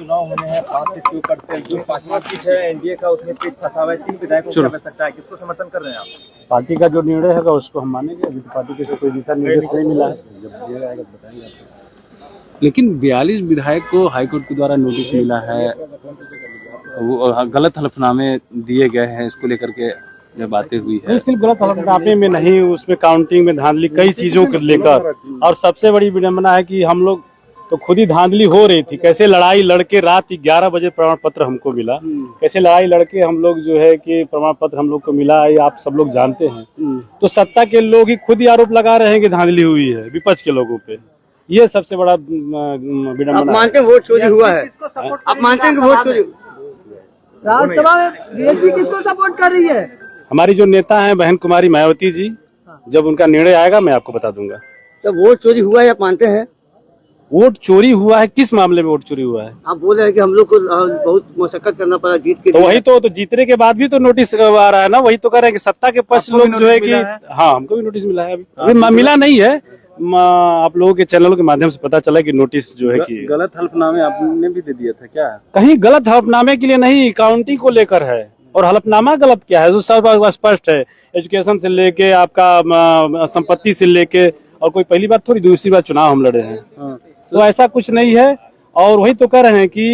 चुनाव होने हैं, 5 सीट क्यों करते हैं? जो 5वां सीट है एनडीए का, उसमें पेट फंसा हुआ है, 3 विधायकों को कर सकता है, किसको समर्थन कर रहे हैं आप? पार्टी का जो निर्णय होगा उसको हम मानेंगे। अभी तो पार्टी के से कोई दिशा निर्देश नहीं मिला है, जब दिया जाएगा तो बताएंगे आपको। लेकिन 42 विधायक को हाईकोर्ट के द्वारा नोटिस मिला है, वो गलत हलफनामे दिए गए हैं, इसको लेकर के जब बातें हुई है। सिर्फ गलत हलफनामे में नहीं, उसमें काउंटिंग में धांधली कई चीजों को लेकर, और सबसे बड़ी विडंबना है कि हम लोग तो खुद ही धांधली हो रही थी। कैसे लड़ाई लड़के रात 11 बजे प्रमाण पत्र हमको मिला, कैसे लड़ाई लड़के हम लोग जो है कि प्रमाण पत्र हम लोग को मिला, ये आप सब लोग जानते हैं। तो सत्ता के लोग ही खुद ही आरोप लगा रहे हैं कि धांधली हुई है विपक्ष के लोगों पे। ये सबसे बड़ा विडंबना। आप मानते हैं वोट चोरी हुआ है? आप मानते हैं कि वोट चोरी? राज्यसभा में बीएसपी किसको सपोर्ट कर रही है? हमारी जो नेता हैं बहन कुमारी मायावती जी, जब उनका निर्णय आएगा मैं आपको बता दूंगा। तो वोट चोरी हुआ है, आप मानते हैं? वोट चोरी हुआ है? किस मामले में वोट चोरी हुआ है? आप बोल रहे हैं कि हम लोग को बहुत मशक्कत करना पड़ा जीत के। तो वही तो जीतने के बाद भी तो नोटिस आ रहा है ना। वही तो कह रहे हैं कि सत्ता के पक्ष लोग जो है कि हाँ, हमको भी नोटिस मिला है। अभी मिला नहीं है, आप लोगों के चैनलों के माध्यम से पता चला कि नोटिस जो है कि गलत हलफनामे आपने भी दे दिया था क्या? कहीं गलत हलफनामे के लिए नहीं, काउंटिंग को लेकर है। और हलफनामा गलत क्या है, जो सब स्पष्ट है। एजुकेशन से लेके आपका संपत्ति से लेके, और कोई पहली बात थोड़ी, दूसरी बात चुनाव हम लड़े हैं, तो ऐसा कुछ नहीं है। और वही तो कह रहे हैं कि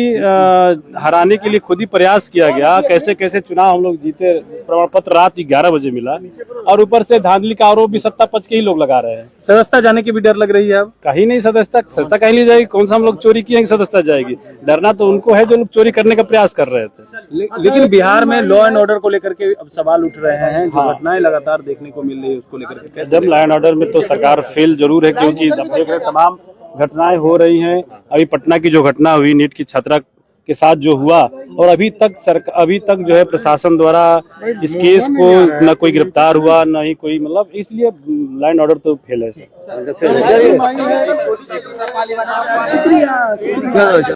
हराने के लिए खुद ही प्रयास किया गया। कैसे कैसे चुनाव हम लोग जीते, प्रमाण पत्र रात 11 बजे मिला, और ऊपर से धांधली का आरोप भी सत्ता पक्ष के ही लोग लगा रहे हैं। सदस्यता जाने की भी डर लग रही है अब? कहीं नहीं, सदस्यता कहीं नहीं जाएगी। कौन सा हम लोग चोरी किए कि सदस्यता जाएगी? डरना तो उनको है जो लोग चोरी करने का प्रयास कर रहे थे। लेकिन बिहार में लॉ एंड ऑर्डर को लेकर के अब सवाल उठ रहे हैं, जो घटनाएं लगातार देखने को मिल रही है, उसको लेकर के जब लॉ एंड ऑर्डर में तो सरकार फेल जरूर है, क्योंकि देख रहे तमाम घटनाएं हो रही हैं। अभी पटना की जो घटना हुई नीट की छात्रा के साथ जो हुआ, और अभी तक जो है प्रशासन द्वारा इस केस को न कोई गिरफ्तार हुआ, न ही कोई, मतलब इसलिए लॉ एंड ऑर्डर तो फेल है। शुक्रिया।